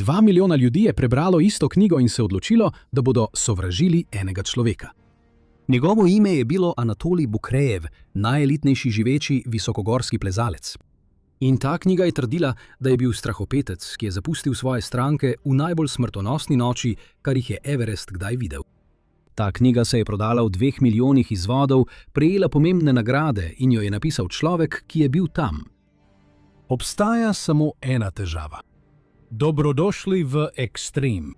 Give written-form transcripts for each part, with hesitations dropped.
2 milijona ljudi je prebralo isto knjigo in se odločilo, da bodo sovražili enega človeka. Njegovo ime je bilo Anatolij Bukrejev, najelitnejši živeči visokogorski plezalec. In ta knjiga je trdila, da je bil strahopetec, ki je zapustil svoje stranke v najbolj smrtonosni noči, kar jih je Everest kdaj videl. Ta knjiga se je prodala v 2 milijonih izvodov, prejela pomembne nagrade in jo je napisal človek, ki je bil tam. Obstaja samo ena težava. Dobrodošli v ekstrem.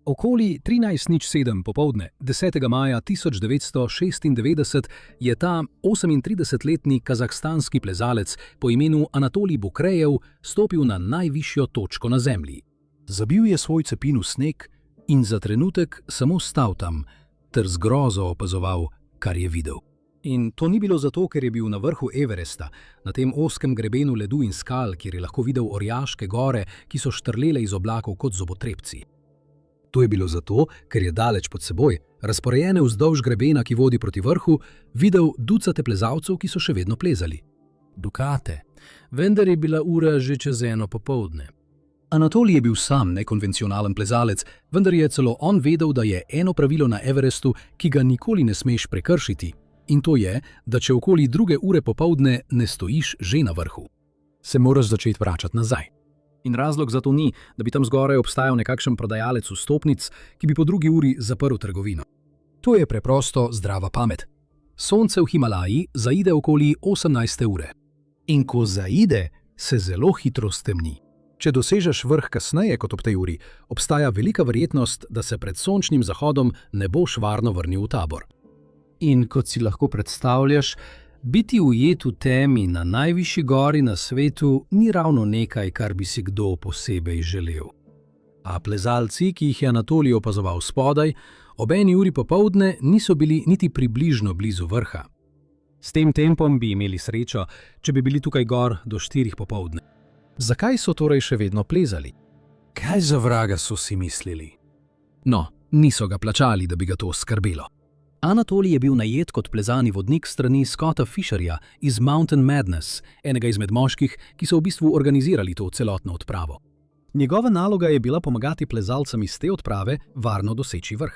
Okoli 13:07 popoldne, 10. maja 1996, je ta 38-letni kazahstanski plezalec po imenu Anatolij Bukrejev stopil na najvišjo točko na zemlji. Zabil je svoj cepin v sneg in za trenutek samo stal tam, ter z grozo opazoval, kar je videl. In to ni bilo zato, ker je bil na vrhu Everesta, na tem ozkem grebenu ledu in skal, kjer je lahko videl orjaške gore, ki so štrlele iz oblakov kot zobotrebci. To je bilo zato, ker je daleč pod seboj, razporejene vzdolž grebena, ki vodi proti vrhu, videl ducate plezalcev, ki so še vedno plezali. Dukate, vendar je bila ura že čez 1 popoldne. Anatolij je bil sam nekonvencionalen plezalec, vendar je celo on vedel, da je eno pravilo na Everestu, ki ga nikoli ne smeš prekršiti. In to je, da če okoli 2 ure popoldne ne stojiš že na vrhu, se moraš začeti vračati nazaj. In razlog za to ni, da bi tam zgoraj obstajal nekakšen prodajalec vstopnic, ki bi po 2 uri zaprl trgovino. To je preprosto zdrava pamet. Sonce v Himalaji zaide okoli 18. ure. In ko zaide, se zelo hitro stemni. Če dosežeš vrh kasneje kot ob tej uri, obstaja velika verjetnost, da se pred sončnim zahodom ne boš varno vrnil v tabor. In kot si lahko predstavljaš, biti ujet v temi na najvišji gori na svetu ni ravno nekaj, kar bi si kdo posebej želel. A plezalci, ki jih je Anatolij opazoval spodaj, ob 1 uri popoldne niso bili niti približno blizu vrha. S tem tempom bi imeli srečo, če bi bili tukaj gor do 4 popoldne. Zakaj so torej še vedno plezali? Kaj za vraga so si mislili? No, niso ga plačali, da bi ga to skrbelo. Anatolij je bil najet kot plezani vodnik strani Scotta Fisherja iz Mountain Madness, enega izmed moških, ki so v bistvu organizirali to celotno odpravo. Njegova naloga je bila pomagati plezalcem iz te odprave varno doseči vrh.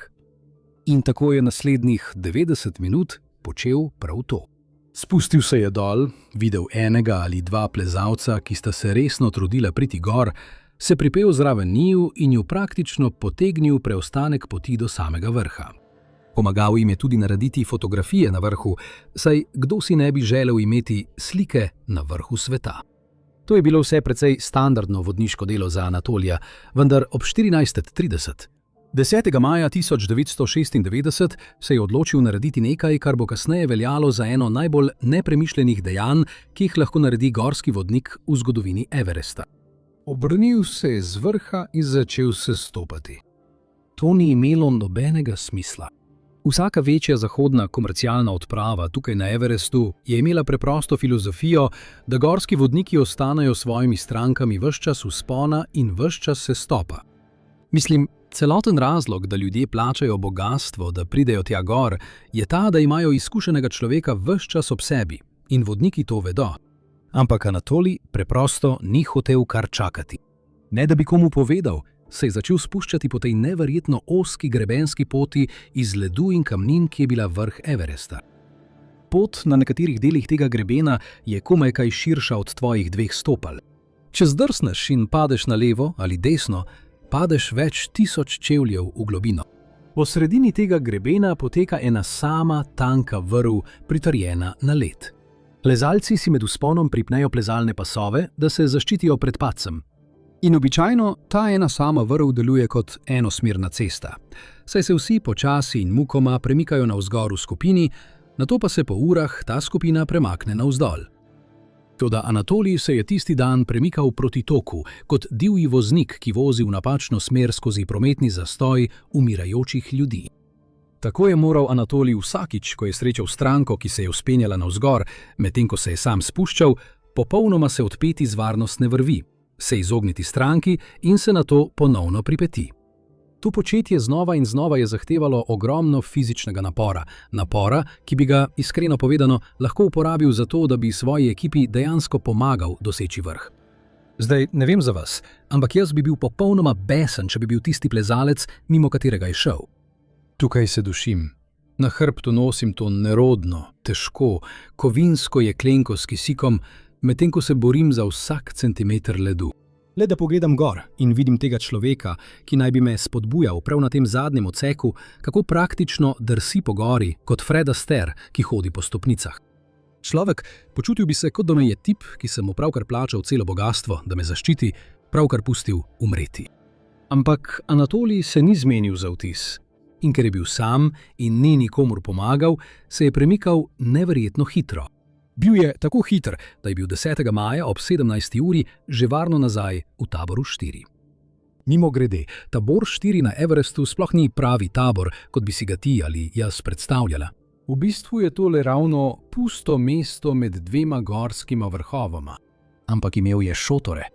In tako je naslednjih 90 minut počel prav to. Spustil se je dol, videl enega ali 2 plezalca, ki sta se resno trudila priti gor, se pripel zraven njiju in ju praktično potegnil preostanek poti do samega vrha. Pomagal jim je tudi narediti fotografije na vrhu, saj kdo si ne bi želel imeti slike na vrhu sveta. To je bilo vse precej standardno vodniško delo za Anatolija, vendar ob 14:30. 10. maja 1996 se je odločil narediti nekaj, kar bo kasneje veljalo za eno najbolj nepremišljenih dejanj, ki jih lahko naredi gorski vodnik v zgodovini Everesta. Obrnil se je z vrha in začel se stopati. To ni imelo nobenega smisla. Vsaka večja zahodna komercialna odprava tukaj na Everestu je imela preprosto filozofijo, da gorski vodniki ostanejo s svojimi strankami ves čas vzpona in ves čas sestopa. Mislim, celoten razlog, da ljudje plačajo bogastvo, da pridejo tja gor, je ta, da imajo izkušenega človeka ves čas ob sebi in vodniki to vedo. Ampak Anatolij preprosto ni hotel kar čakati. Ne da bi komu povedal, se je začel spuščati po tej neverjetno ozki grebenski poti iz ledu in kamnin, ki je bila vrh Everesta. Pot na nekaterih delih tega grebena je komaj kaj širša od tvojih 2 stopal. Če zdrsneš in padeš na levo ali desno, padeš več 1000 čevljev v globino. Po sredini tega grebena poteka ena sama tanka vrv, pritrjena na led. Plezalci si med vzponom pripnejo plezalne pasove, da se zaščitijo pred padcem. In običajno ta ena sama vrv deluje kot enosmerna cesta, saj se vsi počasi in mukoma premikajo navzgor v skupini, nato pa se po urah ta skupina premakne navzdol. Toda Anatolij se je tisti dan premikal proti toku, kot divji voznik, ki vozi v napačno smer skozi prometni zastoj umirajočih ljudi. Tako je moral Anatolij vsakič, ko je srečal stranko, ki se je vzpenjala navzgor, medtem ko se je sam spuščal, popolnoma se odpeti z varnostne vrvi, se izogniti stranki in se nato ponovno pripeti. To početje znova in znova je zahtevalo ogromno fizičnega napora, ki bi ga, iskreno povedano, lahko uporabil za to, da bi svoji ekipi dejansko pomagal doseči vrh. Zdaj, ne vem za vas, ampak jaz bi bil popolnoma besen, če bi bil tisti plezalec, mimo katerega je šel. Tukaj se dušim. Na hrbtu nosim to nerodno, težko, kovinsko jeklenko s kisikom, medtem ko se borim za vsak centimeter ledu. Le da pogledam gor in vidim tega človeka, ki naj bi me spodbujal prav na tem zadnjem odseku, kako praktično drsi po gori kot Fred Astaire, ki hodi po stopnicah. Človek, počutil bi se, kot da me je tip, ki sem mu pravkar plačal celo bogastvo, da me zaščiti, pravkar pustil umreti. Ampak Anatolij se ni zmenil za vtis. In ker je bil sam in ni nikomur pomagal, se je premikal neverjetno hitro. Bil je tako hiter, da je bil 10. maja ob 17. uri že varno nazaj v taboru 4. Mimogrede, tabor 4 na Everestu sploh ni pravi tabor, kot bi si ga ti ali jaz predstavljala. V bistvu je to le ravno pusto mesto med dvema gorskima vrhovoma. Ampak imel je šotore.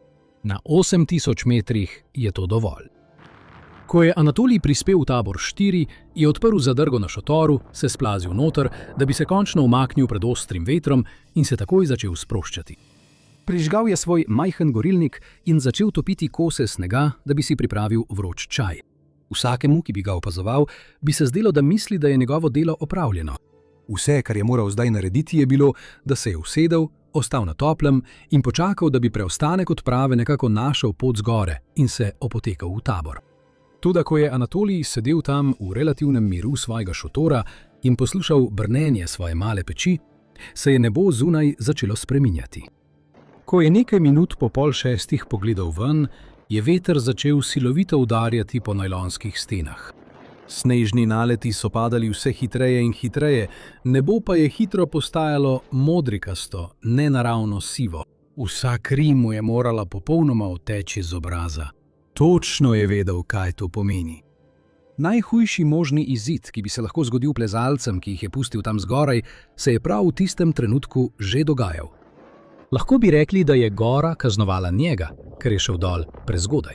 Na 8000 metrih je to dovolj. Ko je Anatolij prispel v tabor 4, je odprl zadrgo na šotoru, se splazil noter, da bi se končno umaknil pred ostrim vetrom in se takoj začel sproščati. Prižgal je svoj majhen gorilnik in začel topiti kose snega, da bi si pripravil vroč čaj. Vsakemu, ki bi ga opazoval, bi se zdelo, da misli, da je njegovo delo opravljeno. Vse, kar je moral zdaj narediti, je bilo, da se je usedel, ostal na toplem in počakal, da bi preostanek odprave nekako našel pot zgore in se opotekal v tabor. Toda ko je Anatolij sedel tam v relativnem miru svojega šotora in poslušal brnenje svoje male peči, se je nebo zunaj začelo spreminjati. Ko je nekaj minut po 5:30 pogledal ven, je veter začel silovito udarjati po najlonskih stenah. Snežni naleti so padali vse hitreje in hitreje, nebo pa je hitro postajalo modrikasto, nenaravno sivo. Vsa kri mu je morala popolnoma odteči z obraza. Točno je vedel, kaj to pomeni. Najhujši možni izid, ki bi se lahko zgodil plezalcem, ki jih je pustil tam zgoraj, se je prav v tistem trenutku že dogajal. Lahko bi rekli, da je gora kaznovala njega, ker je šel dol prezgodaj.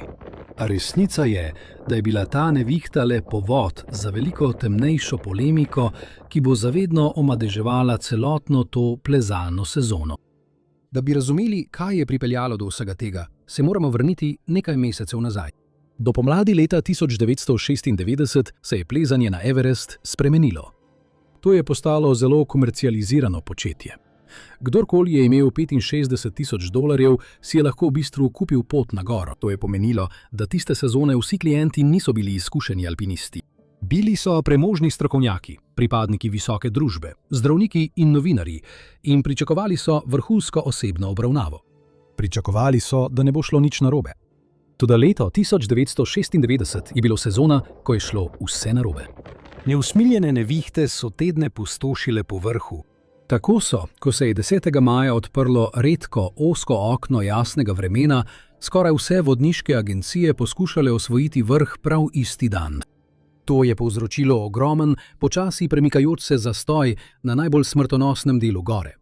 A resnica je, da je bila ta nevihta le povod za veliko temnejšo polemiko, ki bo zavedno omadeževala celotno to plezalno sezono. Da bi razumeli, kaj je pripeljalo do vsega tega, se moramo vrniti nekaj mesecev nazaj. Do pomladi leta 1996 se je plezanje na Everest spremenilo. To je postalo zelo komercializirano početje. Kdorkoli je imel $65,000, si je lahko v bistvu kupil pot na goro. To je pomenilo, da tiste sezone vsi klienti niso bili izkušeni alpinisti. Bili so premožni strokovnjaki, pripadniki visoke družbe, zdravniki in novinarji in pričakovali so vrhunsko osebno obravnavo. Pričakovali so, da ne bo šlo nič narobe. Toda leto 1996 je bilo sezona, ko je šlo vse narobe. Neusmiljene nevihte so tedne pustošile po vrhu. Tako so, ko se je 10. maja odprlo redko ozko okno jasnega vremena, skoraj vse vodniške agencije poskušale osvojiti vrh prav isti dan. To je povzročilo ogromen, počasi premikajoč se zastoj na najbolj smrtonosnem delu gore.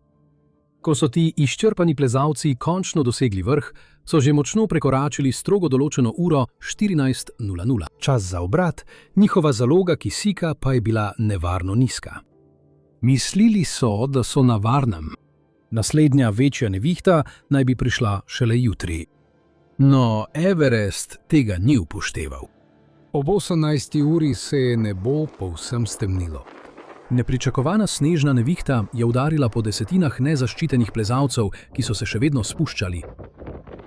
Ko so ti izčrpani plezalci končno dosegli vrh, so že močno prekoračili strogo določeno uro 14:00. Čas za obrat, njihova zaloga kisika pa je bila nevarno nizka. Mislili so, da so na varnem. Naslednja večja nevihta naj bi prišla šele jutri. No, Everest tega ni upošteval. Ob 18. uri se je nebo povsem stemnilo. Nepričakovana snežna nevihta je udarila po desetinah nezaščitenih plezalcev, ki so se še vedno spuščali.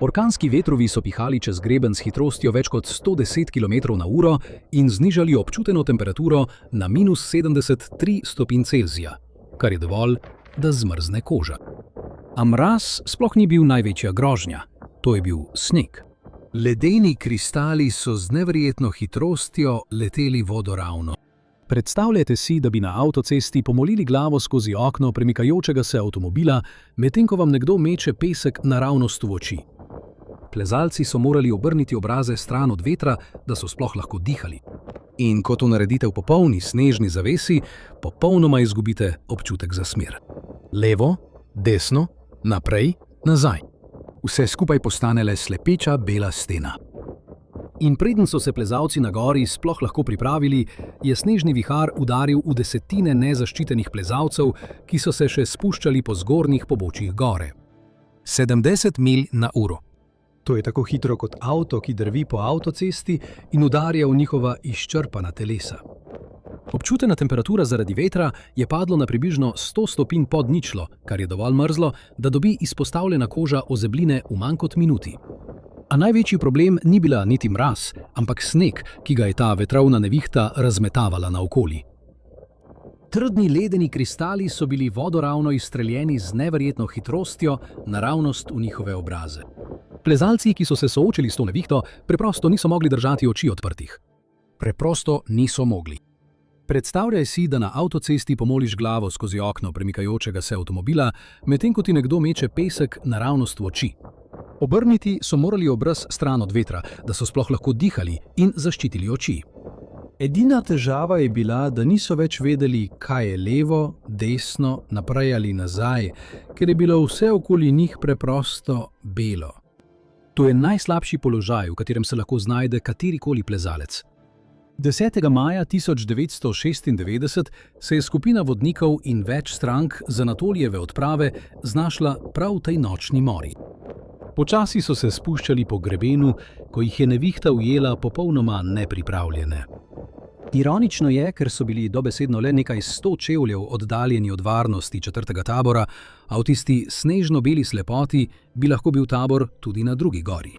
Orkanski vetrovi so pihali čez greben s hitrostjo več kot 110 km/h in znižali občuteno temperaturo na -73 stopinj Celzija, kar je dovolj, da zmrzne koža. A mraz sploh ni bil največja grožnja, to je bil sneg. Ledeni kristali so z neverjetno hitrostjo leteli vodoravno. Predstavljajte si, da bi na avtocesti pomolili glavo skozi okno premikajočega se avtomobila, medtem ko vam nekdo meče pesek naravnost v oči. Plezalci so morali obrniti obraze stran od vetra, da so sploh lahko dihali. In ko to naredite v popolni snežni zavesi, popolnoma izgubite občutek za smer. Levo, desno, naprej, nazaj. Vse skupaj postane le slepeča bela stena. In preden so se plezalci na gori sploh lahko pripravili, je snežni vihar udaril v desetine nezaščitenih plezalcev, ki so se še spuščali po zgornjih pobočjih gore. 70 milj na uro. To je tako hitro kot avto, ki drvi po avtocesti in udarja v njihova izčrpana telesa. Občutena temperatura zaradi vetra je padlo na približno 100 stopinj pod ničlo, kar je dovolj mrzlo, da dobi izpostavljena koža ozebline v manj kot minuti. A največji problem ni bila niti mraz, ampak sneg, ki ga je ta vetrovna nevihta razmetavala naokoli. Trdni ledeni kristali so bili vodoravno izstreljeni z neverjetno hitrostjo naravnost v njihove obraze. Plezalci, ki so se soočili s to nevihto, preprosto niso mogli držati oči odprtih. Preprosto niso mogli. Predstavljaj si, da na avtocesti pomoliš glavo skozi okno premikajočega se avtomobila, medtem ko ti nekdo meče pesek naravnost v oči. Obrniti so morali obraz stran od vetra, da so sploh lahko dihali in zaščitili oči. Edina težava je bila, da niso več vedeli, kaj je levo, desno, naprej ali nazaj, ker je bilo vse okoli njih preprosto belo. To je najslabši položaj, v katerem se lahko znajde katerikoli plezalec. 10. maja 1996 se je skupina vodnikov in več strank z Anatolijeve odprave znašla prav v tej nočni mori. Počasi so se spuščali po grebenu, ko jih je nevihta ujela popolnoma nepripravljene. Ironično je, ker so bili dobesedno le nekaj 100 čevljev oddaljeni od varnosti 4. tabora, a v tisti snežno-beli slepoti bi lahko bil tabor tudi na drugi gori.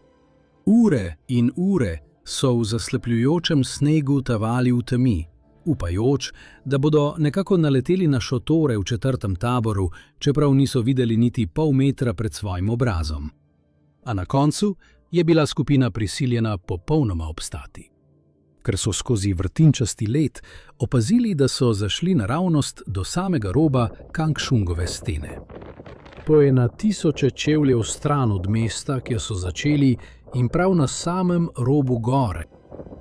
Ure in ure so v zaslepljujočem snegu tavali v temi, upajoč, da bodo nekako naleteli na šotore v 4. taboru, čeprav niso videli niti pol metra pred svojim obrazom. A na koncu je bila skupina prisiljena popolnoma obstati. Ker so skozi vrtinčasti led opazili, da so zašli naravnost do samega roba Kangšungove stene. To je na tisoče čevljev stran od mesta, kjer so začeli, in prav na samem robu gore.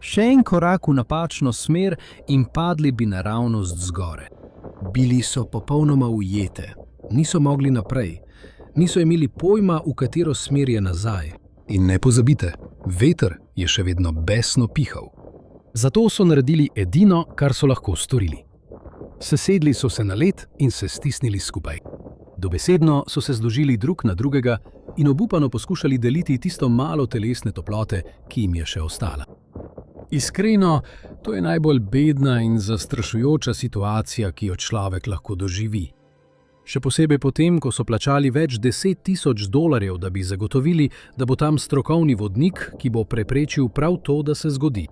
Še en korak v napačno smer in padli bi naravnost zgore. Bili so popolnoma ujete, niso mogli naprej, niso imeli pojma, v katero smer je nazaj. In ne pozabite, veter je še vedno besno pihal. Zato so naredili edino, kar so lahko storili. Sesedli so se na led in se stisnili skupaj. Dobesedno so se zložili drug na drugega in obupano poskušali deliti tisto malo telesne toplote, ki jim je še ostala. Iskreno, to je najbolj bedna in zastrašujoča situacija, ki jo človek lahko doživi. Še posebej potem, ko so plačali več $10,000, da bi zagotovili, da bo tam strokovni vodnik, ki bo preprečil prav to, da se zgodi.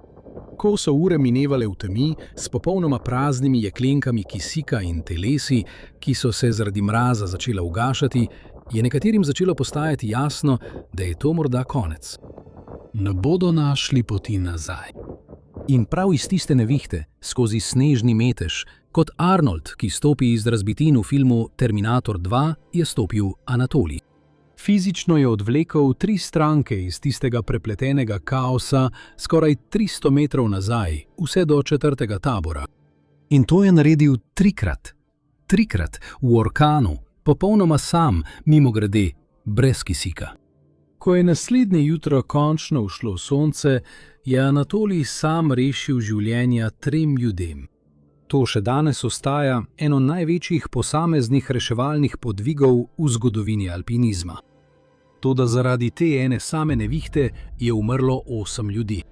Ko so ure minevale v temi, s popolnoma praznimi jeklenkami kisika in telesi, ki so se zaradi mraza začela ugašati, je nekaterim začelo postajati jasno, da je to morda konec. Ne bodo našli poti nazaj. In prav iz tiste nevihte, skozi snežni metež, kot Arnold, ki stopi iz razbitin v filmu Terminator 2, je stopil Anatolij. Fizično je odvlekel 3 stranke iz tistega prepletenega kaosa skoraj 300 metrov nazaj, vse do 4. tabora. In to je naredil 3-krat. 3-krat v orkanu, popolnoma sam, mimogrede, brez kisika. Ko je naslednje jutro končno ušlo sonce, je Anatolij sam rešil življenja 3 ljudem. To še danes ostaja eno največjih posameznih reševalnih podvigov v zgodovini alpinizma. Toda zaradi te ene same nevihte je umrlo 8 ljudi.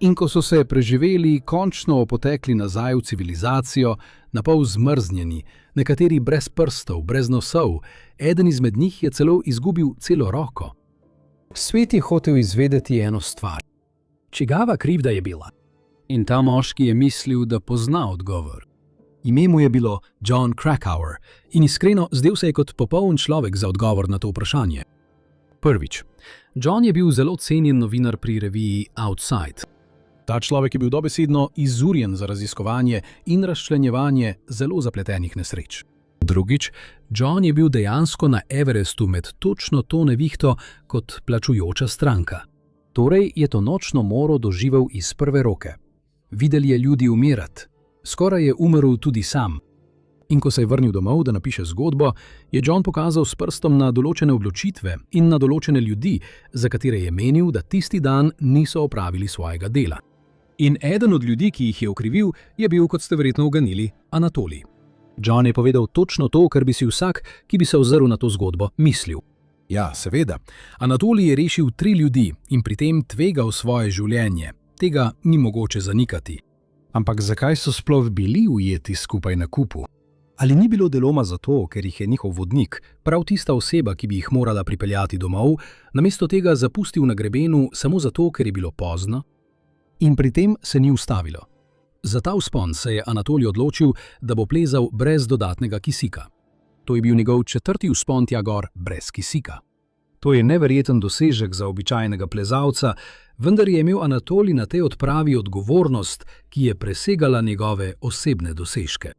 In ko so se preživeli končno opotekli nazaj v civilizacijo, napol zmrznjeni, nekateri brez prstov, brez nosov, eden izmed njih je celo izgubil celo roko. Svet je hotel izvedeti eno stvar. Čigava krivda je bila? In ta moški je mislil, da pozna odgovor. Ime mu je bilo Jon Krakauer in iskreno zdel se je kot popoln človek za odgovor na to vprašanje. Prvič, Jon je bil zelo cenjen novinar pri reviji Outside. Ta človek je bil dobesedno izurjen za raziskovanje in razčlenjevanje zelo zapletenih nesreč. Drugič, Jon je bil dejansko na Everestu med točno to nevihto kot plačujoča stranka. Torej je to nočno moro doživel iz prve roke. Videl je ljudi umirati. Skoraj je umrl tudi sam. In ko se je vrnil domov, da napiše zgodbo, je John pokazal s prstom na določene odločitve in na določene ljudi, za katere je menil, da tisti dan niso opravili svojega dela. In eden od ljudi, ki jih je okrivil, je bil, kot ste verjetno uganili, Anatolij. John je povedal točno to, kar bi si vsak, ki bi se ozrl na to zgodbo, mislil. Ja, seveda. Anatolij je rešil 3 ljudi in pri tem tvegal svoje življenje. Tega ni mogoče zanikati. Ampak zakaj so sploh bili ujeti skupaj na kupu? Ali ni bilo deloma zato, ker jih je njihov vodnik, prav tista oseba, ki bi jih morala pripeljati domov, namesto tega zapustil na grebenu samo zato, ker je bilo pozno? In pri tem se ni ustavilo. Za ta vzpon se je Anatolij odločil, da bo plezal brez dodatnega kisika. To je bil njegov 4. vzpon tja gor brez kisika. To je neverjeten dosežek za običajnega plezalca, vendar je imel Anatolij na tej odpravi odgovornost, ki je presegala njegove osebne dosežke.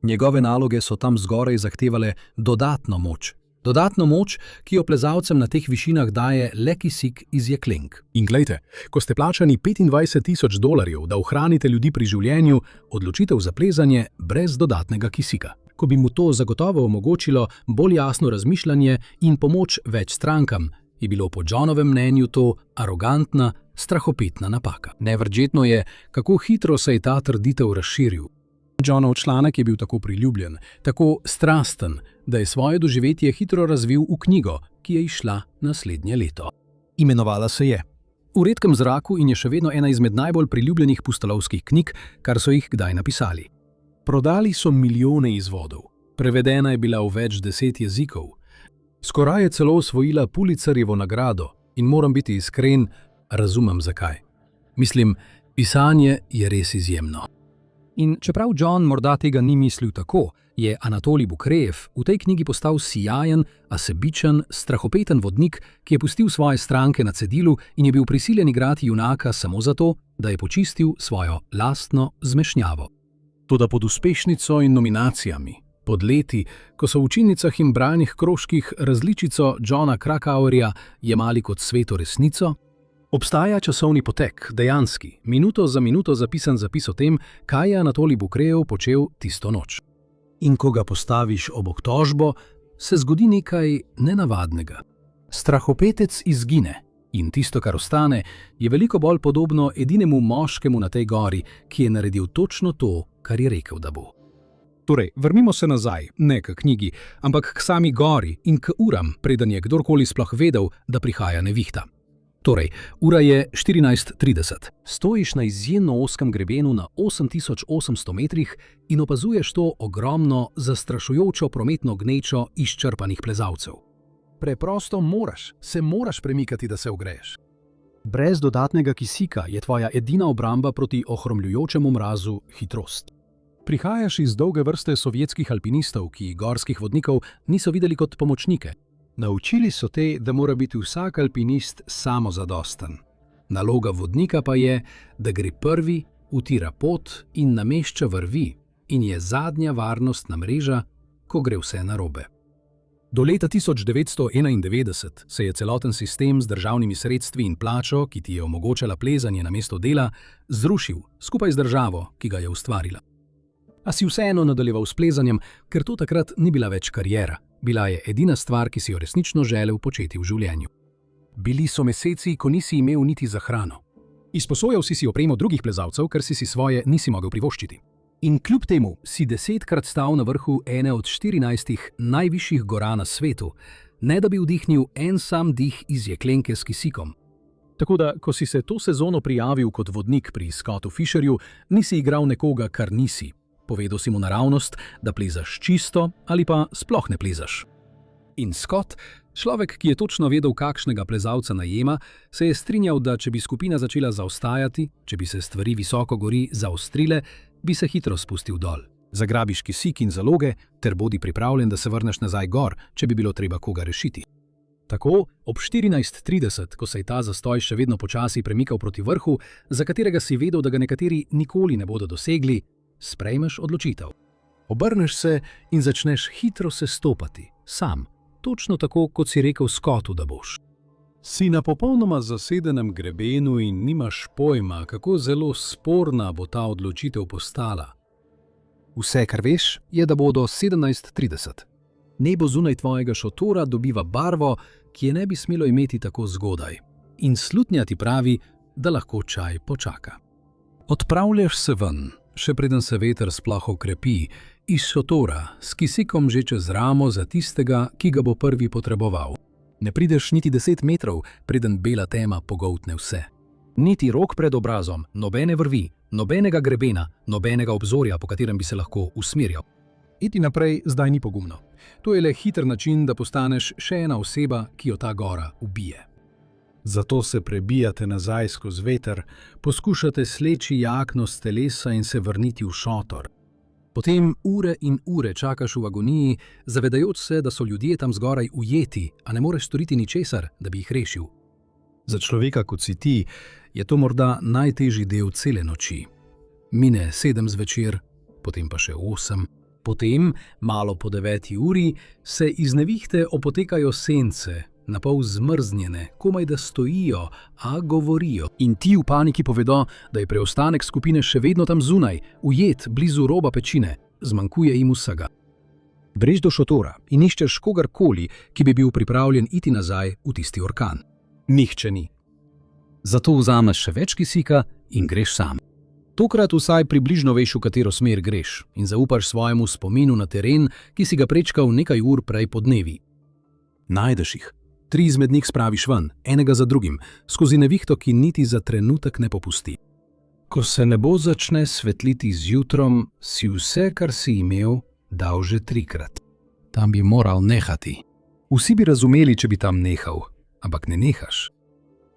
Njegove naloge so tam zgoraj zahtevale dodatno moč. Dodatno moč, ki jo plezalcem na teh višinah daje le kisik iz jeklenk. In glejte, ko ste plačani $25,000, da ohranite ljudi pri življenju, odločitev za plezanje brez dodatnega kisika. Ko bi mu to zagotovo omogočilo bolj jasno razmišljanje in pomoč več strankam, je bilo po Johnovem mnenju to arogantna, strahopetna napaka. Neverjetno je, kako hitro se je ta trditev razširil. Johnov članek je bil tako priljubljen, tako strasten, da je svoje doživetje hitro razvil v knjigo, ki je izšla naslednje leto. Imenovala se je V redkem zraku in je še vedno ena izmed najbolj priljubljenih pustolovskih knjig, kar so jih kdaj napisali. Prodali so milijone izvodov, prevedena je bila v več 10 jezikov. Skoraj je celo osvojila Pulitzerjevo nagrado in moram biti iskren, razumem zakaj. Mislim, pisanje je res izjemno. In čeprav John morda tega ni mislil tako, je Anatolij Bukrejev v tej knjigi postal sijajen, a sebičen, strahopeten vodnik, ki je pustil svoje stranke na cedilu in je bil prisiljen igrati junaka samo zato, da je počistil svojo lastno zmešnjavo. Toda pod uspešnico in nominacijami, pod leti, ko so v učilnicah in bralnih krožkih različico Johna Krakauerja jemali kot sveto resnico, obstaja časovni potek, dejanski, minuto za minuto zapisan zapis o tem, kaj je Anatolij Bukrejev počel tisto noč. In ko ga postaviš ob obtožbo, se zgodi nekaj nenavadnega. Strahopetec izgine in tisto, kar ostane, je veliko bolj podobno edinemu moškemu na tej gori, ki je naredil točno to, kar je rekel, da bo. Torej, vrnimo se nazaj, ne k knjigi, ampak k sami gori in k uram, preden je kdorkoli sploh vedel, da prihaja nevihta. Torej, ura je 14:30. Stojiš na izjemno ozkem grebenu na 8800 metrih in opazuješ to ogromno, zastrašujočo prometno gnečo izčrpanih plezalcev. Preprosto se moraš premikati, da se ogreješ. Brez dodatnega kisika je tvoja edina obramba proti ohromljujočemu mrazu hitrost. Prihajaš iz dolge vrste sovjetskih alpinistov, ki gorskih vodnikov niso videli kot pomočnike. Naučili so te, da mora biti vsak alpinist samozadosten. Naloga vodnika pa je, da gre prvi, utira pot in namešča vrvi in je zadnja varnostna mreža, ko gre vse narobe. Do leta 1991 se je celoten sistem z državnimi sredstvi in plačo, ki ti je omogočala plezanje namesto dela, zrušil skupaj z državo, ki ga je ustvarila. A si vseeno nadaljeval s plezanjem, ker to takrat ni bila več kariera. Bila je edina stvar, ki si jo resnično želel početi v življenju. Bili so meseci, ko nisi imel niti za hrano. Izposojal si opremo drugih plezalcev, ker si svoje nisi mogel privoščiti. In kljub temu si 10-krat stal na vrhu ene od 14 najvišjih gora na svetu, ne da bi vdihnil en sam dih iz jeklenke s kisikom. Tako da, ko si se to sezono prijavil kot vodnik pri Scottu Fisherju, nisi igral nekoga, kar nisi. Povedal si mu naravnost, da plezaš čisto ali pa sploh ne plezaš. In Scott, človek, ki je točno vedel, kakšnega plezalca najema, se je strinjal, da če bi skupina začela zaostajati, če bi se stvari visoko gori zaostrile, bi se hitro spustil dol. Zagrabiš kisik in zaloge, ter bodi pripravljen, da se vrneš nazaj gor, če bi bilo treba koga rešiti. Tako, ob 14:30, ko se je ta zastoj še vedno počasi premikal proti vrhu, za katerega si vedel, da ga nekateri nikoli ne bodo dosegli, sprejmeš odločitev. Obrneš se in začneš hitro sestopati, sam, točno tako, kot si rekel Scottu, da boš. Si na popolnoma zasedenem grebenu in nimaš pojma, kako zelo sporna bo ta odločitev postala. Vse, kar veš, je, da bo do 17:30. Nebo zunaj tvojega šotora dobiva barvo, ki je ne bi smelo imeti tako zgodaj. In slutnja ti pravi, da lahko čaj počaka. Odpravljaš se ven, še preden se veter sploh okrepi, iz šotora, s kisikom že čez ramo za tistega, ki ga bo prvi potreboval. Ne prideš niti 10 metrov, preden bela tema pogoltne vse. Niti rok pred obrazom, nobene vrvi, nobenega grebena, nobenega obzorja, po katerem bi se lahko usmerjal. Iti naprej zdaj ni pogumno. To je le hiter način, da postaneš še ena oseba, ki jo ta gora ubije. Zato se prebijate nazaj skozi veter, poskušate sleči jakno s telesa in se vrniti v šotor. Potem ure in ure čakaš v agoniji, zavedajoč se, da so ljudje tam zgoraj ujeti, a ne moreš storiti ničesar, da bi jih rešil. Za človeka, kot si ti, je to morda najtežji del cele noči. Mine 7 zvečer, potem pa še 8. Potem, malo po 9 uri, se iz nevihte opotekajo sence, napol zmrznjene, komaj da stojijo, a govorijo. In ti v paniki povedo, da je preostanek skupine še vedno tam zunaj, ujet blizu roba pečine, zmanjkuje jim vsega. Breš do šotora in iščeš kogarkoli, ki bi bil pripravljen iti nazaj v tisti orkan. Nihče ni. Zato vzameš še več kisika in greš sam. Tokrat vsaj približno veš, v katero smer greš, in zaupaš svojemu spominu na teren, ki si ga prečkal nekaj ur prej podnevi. Najdeš jih. 3 izmed njih spraviš ven, enega za drugim, skozi nevihto, ki niti za trenutek ne popusti. Ko se nebo začne svetliti z jutrom, si vse, kar si imel, dal že 3-krat. Tam bi moral nehati. Vsi bi razumeli, če bi tam nehal, ampak ne nehaš.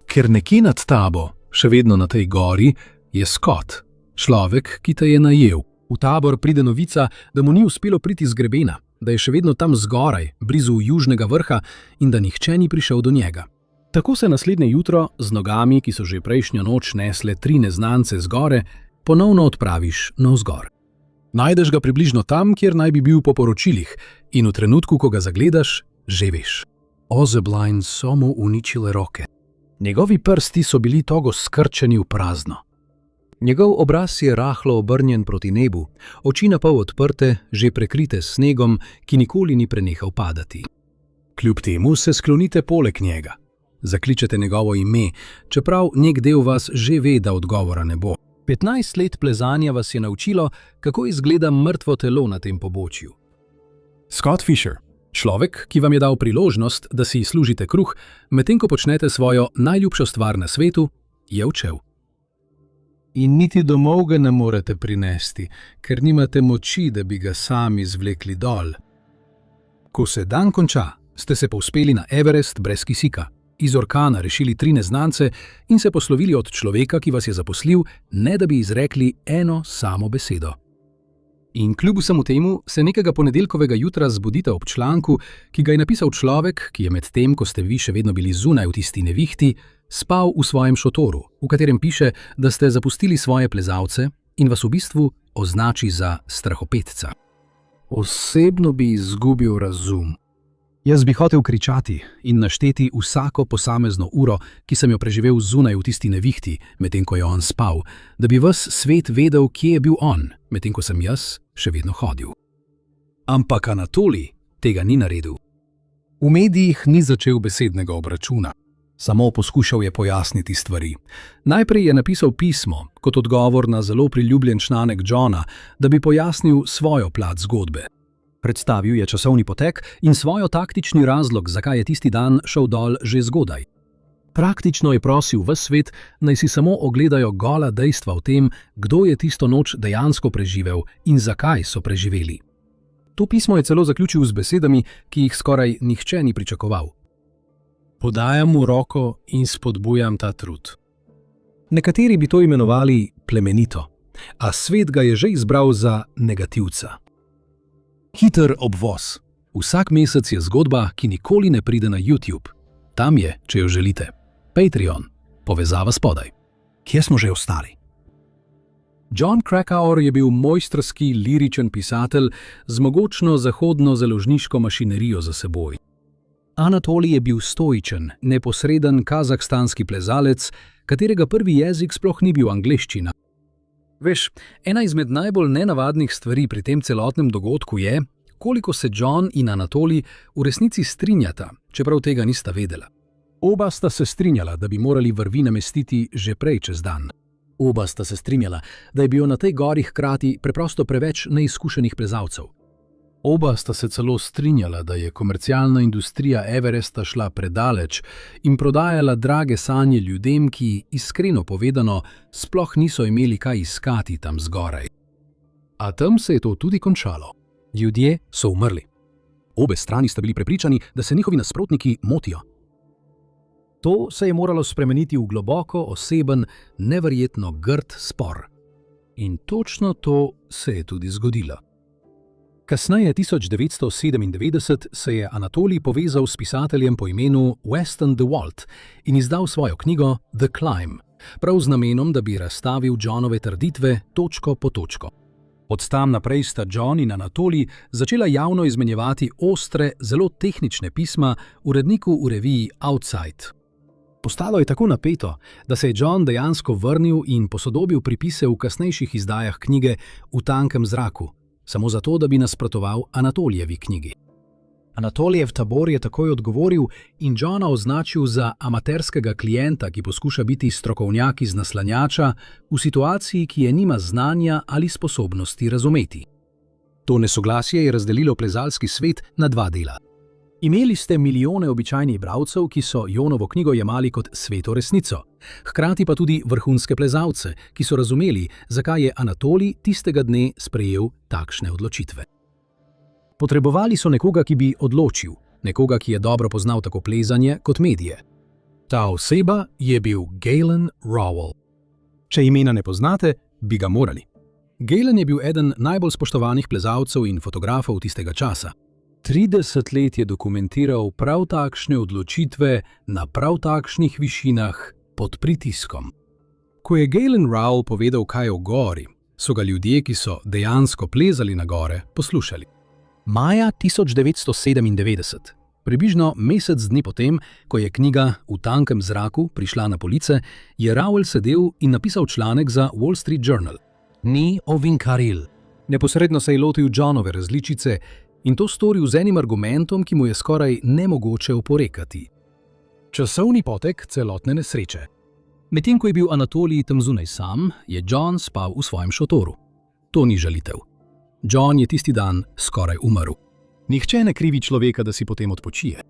Ker nekje nad tabo, še vedno na tej gori, je Scott, človek, ki te je najel. V tabor pride novica, da mu ni uspelo priti z grebena, da je še vedno tam zgoraj, blizu južnega vrha in da nihče ni prišel do njega. Tako se naslednje jutro, z nogami, ki so že prejšnjo noč nesle 3 neznance zgore, ponovno odpraviš navzgor. Najdeš ga približno tam, kjer naj bi bil po poročilih, in v trenutku, ko ga zagledaš, že veš. Ozebline so mu uničile roke. Njegovi prsti so bili togo skrčeni v prazno. Njegov obraz je rahlo obrnjen proti nebu, oči napol odprte, že prekrite s snegom, ki nikoli ni prenehal padati. Kljub temu se sklonite poleg njega. Zakličete njegovo ime, čeprav nek del vas že ve, da odgovora ne bo. 15 let plezanja vas je naučilo, kako izgleda mrtvo telo na tem pobočju. Scott Fisher, človek, ki vam je dal priložnost, da si služite kruh, medtem ko počnete svojo najljubšo stvar na svetu, je odšel. In niti domov ga ne morete prinesti, ker nimate moči, da bi ga sami zvlekli dol. Ko se dan konča, ste se povzpeli na Everest brez kisika, iz orkana rešili 3 neznance in se poslovili od človeka, ki vas je zaposlil, ne da bi izrekli eno samo besedo. In kljub vsemu temu se nekega ponedeljkovega jutra zbudite ob članku, ki ga je napisal človek, ki je med tem, ko ste vi še vedno bili zunaj v tisti nevihti, spal v svojem šotoru, v katerem piše, da ste zapustili svoje plezalce in vas v bistvu označi za strahopetca. Osebno bi izgubil razum. Jaz bi hotel kričati in našteti vsako posamezno uro, ki sem jo preživel zunaj v tisti nevihti, medtem ko je on spal, da bi ves svet vedel, kje je bil on, medtem ko sem jaz še vedno hodil. Ampak Anatolij tega ni naredil. V medijih ni začel besednega obračuna. Samo poskušal je pojasniti stvari. Najprej je napisal pismo, kot odgovor na zelo priljubljen članek Johna, da bi pojasnil svojo plat zgodbe. Predstavil je časovni potek in svojo taktični razlog, zakaj je tisti dan šel dol že zgodaj. Praktično je prosil ves svet, naj si samo ogledajo gola dejstva o tem, kdo je tisto noč dejansko preživel in zakaj so preživeli. To pismo je celo zaključil z besedami, ki jih skoraj nihče ni pričakoval. Podajam mu roko in spodbujam ta trud. Nekateri bi to imenovali plemenito, a svet ga je že izbral za negativca. Hiter obvoz. Vsak mesec je zgodba, ki nikoli ne pride na YouTube. Tam je, če jo želite. Patreon. Povezava spodaj. Kje smo že ostali? Jon Krakauer je bil mojstrski liričen pisatelj z mogočno zahodno založniško mašinerijo za seboj. Anatolij je bil stoičen, neposreden kazahstanski plezalec, katerega prvi jezik sploh ni bil angleščina. Veš, ena izmed najbolj nenavadnih stvari pri tem celotnem dogodku je, koliko se John in Anatolij v resnici strinjata, čeprav tega nista vedela. Oba sta se strinjala, da bi morali vrvi namestiti že prej čez dan. Oba sta se strinjala, da je bilo na tej gori hkrati preprosto preveč neizkušenih plezalcev. Oba sta se celo strinjala, da je komercialna industrija Everesta šla predaleč in prodajala drage sanje ljudem, ki, iskreno povedano, sploh niso imeli kaj iskati tam zgoraj. A tam se je to tudi končalo. Ljudje so umrli. Obe strani sta bili prepričani, da se njihovi nasprotniki motijo. To se je moralo spremeniti v globoko oseben, neverjetno grd spor. In točno to se je tudi zgodilo. Kasneje, 1997, se je Anatolij povezal s pisateljem po imenu Weston DeWalt in izdal svojo knjigo The Climb, prav z namenom, da bi razstavil Johnove trditve točko po točko. Od tam naprej sta John in Anatolij začela javno izmenjevati ostre, zelo tehnične pisma uredniku v reviji Outside. Postalo je tako napeto, da se je John dejansko vrnil in posodobil pripise v kasnejših izdajah knjige V tankem zraku, samo zato, da bi nasprotoval Anatolijevi knjigi. Anatolijev tabor je takoj odgovoril in Johna označil za amaterskega klienta, ki poskuša biti strokovnjak iz naslanjača v situaciji, ki je nima znanja ali sposobnosti razumeti. To nesoglasje je razdelilo plezalski svet na dva dela. Imeli ste milijone običajnih bralcev, ki so Jonovo knjigo jemali kot sveto resnico, hkrati pa tudi vrhunske plezalce, ki so razumeli, zakaj je Anatolij tistega dne sprejel takšne odločitve. Potrebovali so nekoga, ki bi odločil, nekoga, ki je dobro poznal tako plezanje kot medije. Ta oseba je bil Galen Rowell. Če imena ne poznate, bi ga morali. Galen je bil eden najbolj spoštovanih plezalcev in fotografov tistega časa. 30 let je dokumentiral prav takšne odločitve na prav takšnih višinah pod pritiskom. Ko je Galen Rowell povedal kaj o gori, so ga ljudje, ki so dejansko plezali na gore, poslušali. Maja 1997, približno mesec dni potem, ko je knjiga V tankem zraku prišla na police, je Rowell sedel in napisal članek za Wall Street Journal. Ni ovinkaril. Neposredno se je lotil Johnove različice in to storil z enim argumentom, ki mu je skoraj nemogoče oporekati. Časovni potek celotne nesreče. Medtem ko je bil Anatolij tam zunaj sam, je John spal v svojem šotoru. To ni žalitev. John je tisti dan skoraj umrl. Nihče ne krivi človeka, da si potem odpočije.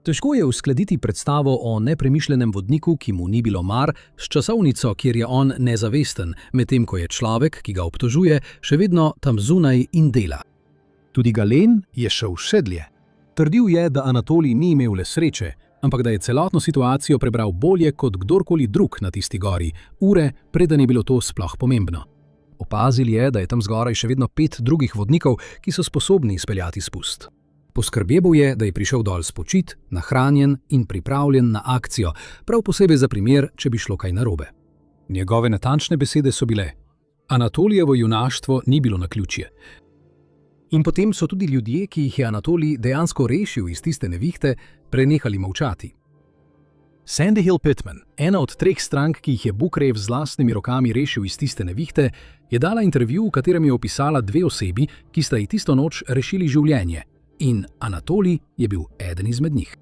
Težko je uskladiti predstavo o nepremišljenem vodniku, ki mu ni bilo mar, s časovnico, kjer je on nezavesten, medtem ko je človek, ki ga obtožuje, še vedno tam zunaj in dela. Tudi Galen je šel še dlje. Trdil je, da Anatolij ni imel le sreče, ampak da je celotno situacijo prebral bolje kot kdorkoli drug na tisti gori, ure preden je bilo to sploh pomembno. Opazil je, da je tam zgoraj še vedno 5 drugih vodnikov, ki so sposobni izpeljati spust. Poskrbel je, da je prišel dol spočit, nahranjen in pripravljen na akcijo, prav posebej za primer, če bi šlo kaj narobe. Njegove natančne besede so bile: Anatolijevo junaštvo ni bilo naključje. In potem so tudi ljudje, ki jih je Anatolij dejansko rešil iz tiste nevihte, prenehali molčati. Sandy Hill Pittman, ena od 3 strank, ki jih je Bukrejev z lastnimi rokami rešil iz tiste nevihte, je dala intervju, v katerem je opisala 2 osebi, ki sta ji tisto noč rešili življenje. In Anatolij je bil eden izmed njih.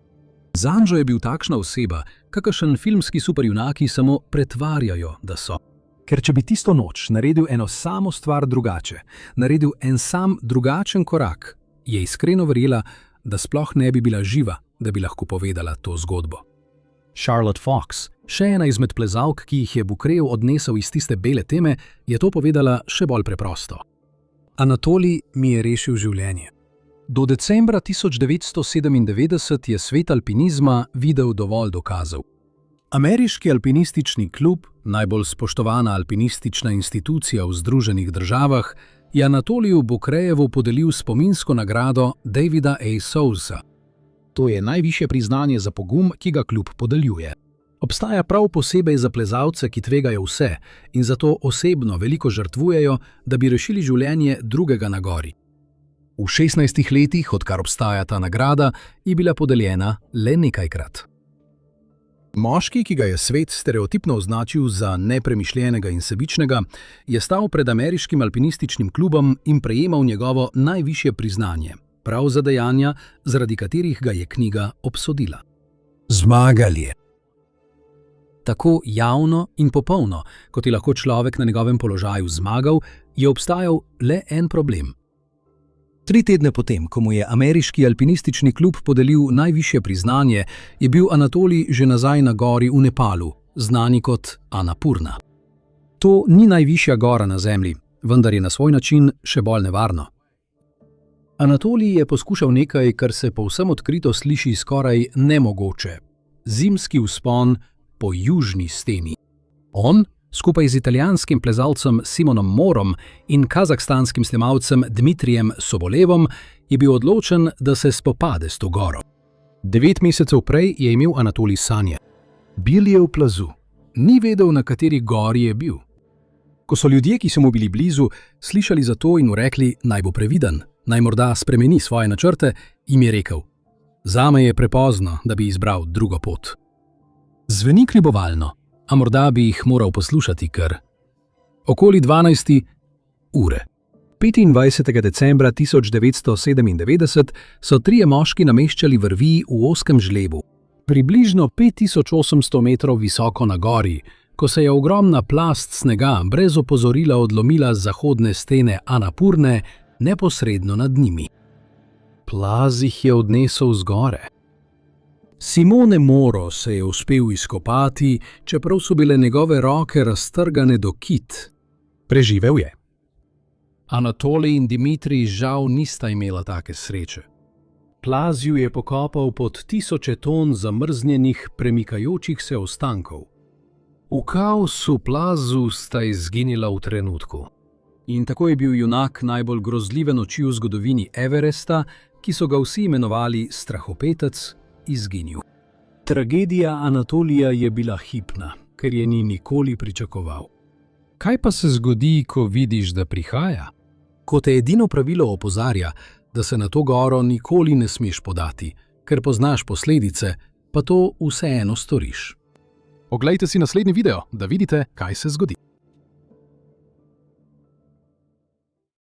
Zanjo je bil takšna oseba, kakršen filmski superjunaki samo pretvarjajo, da so. Ker če bi tisto noč naredil eno samo stvar drugače, naredil en sam drugačen korak, je iskreno verjela, da sploh ne bi bila živa, da bi lahko povedala to zgodbo. Charlotte Fox, še ena izmed plezalk, ki jih je Bukrejev odnesel iz tiste bele teme, je to povedala še bolj preprosto. Anatolij mi je rešil življenje. Do decembra 1997 je svet alpinizma videl dovolj dokazov. Ameriški alpinistični klub, najbolj spoštovana alpinistična institucija v Združenih državah, je Anatoliju Bukrejevu podelil spominsko nagrado Davida A. Sousa. To je najvišje priznanje za pogum, ki ga klub podeljuje. Obstaja prav posebej za plezalce, ki tvegajo vse in zato osebno veliko žrtvujejo, da bi rešili življenje drugega na gori. V 16 letih, odkar obstaja ta nagrada, je bila podeljena le nekajkrat. Moški, ki ga je svet stereotipno označil za nepremišljenega in sebičnega, je stal pred ameriškim alpinističnim klubom in prejemal njegovo najvišje priznanje, prav za dejanja, zaradi katerih ga je knjiga obsodila. Zmagali. Tako javno in popolno, kot je lahko človek na njegovem položaju zmagal, je obstajal le en problem. 3 tedne potem, ko mu je ameriški alpinistični klub podelil najvišje priznanje, je bil Anatolij že nazaj na gori v Nepalu, znani kot Anapurna. To ni najvišja gora na Zemlji, vendar je na svoj način še bolj nevarno. Anatolij je poskušal nekaj, kar se povsem odkrito sliši skoraj nemogoče. Zimski vzpon po južni steni. On, skupaj z italijanskim plezalcem Simonom Morom in kazahstanskim snemalcem Dmitrijem Sobolevom, je bil odločen, da se spopade s to goro. 9 mesecev prej je imel Anatolij sanje. Bil je v plazu. Ni vedel, na kateri gori je bil. Ko so ljudje, ki so mu bili blizu, slišali za to in mu rekli, naj bo previden, naj morda spremeni svoje načrte, jim je rekel: zame je prepozno, da bi izbral drugo pot. Zveni kljubovalno, a morda bi jih moral poslušati, ker okoli 12. ure. 25. decembra 1997 so 3 moški nameščali vrvi v ozkem žlebu, približno 5800 metrov visoko na gori, ko se je ogromna plast snega brez opozorila odlomila z zahodne stene Anapurne neposredno nad njimi. Plaz jih je odnesel z gore. Simone Moro se je uspel izkopati, čeprav so bile njegove roke raztrgane do kit. Preživel je. Anatolij in Dimitrij žal nista imela take sreče. Plaz ju je pokopal pod tisoče ton zamrznjenih, premikajočih se ostankov. V kaosu plazu sta izginila v trenutku. In tako je bil junak najbolj grozljive noči v zgodovini Everesta, ki so ga vsi imenovali strahopetec, izginil. Tragedija Anatolija je bila hipna, ker je ni nikoli pričakoval. Kaj pa se zgodi, ko vidiš, da prihaja? Ko te edino pravilo opozarja, da se na to goro nikoli ne smeš podati, ker poznaš posledice, pa to vseeno storiš. Oglejte si naslednji video, da vidite, kaj se zgodi.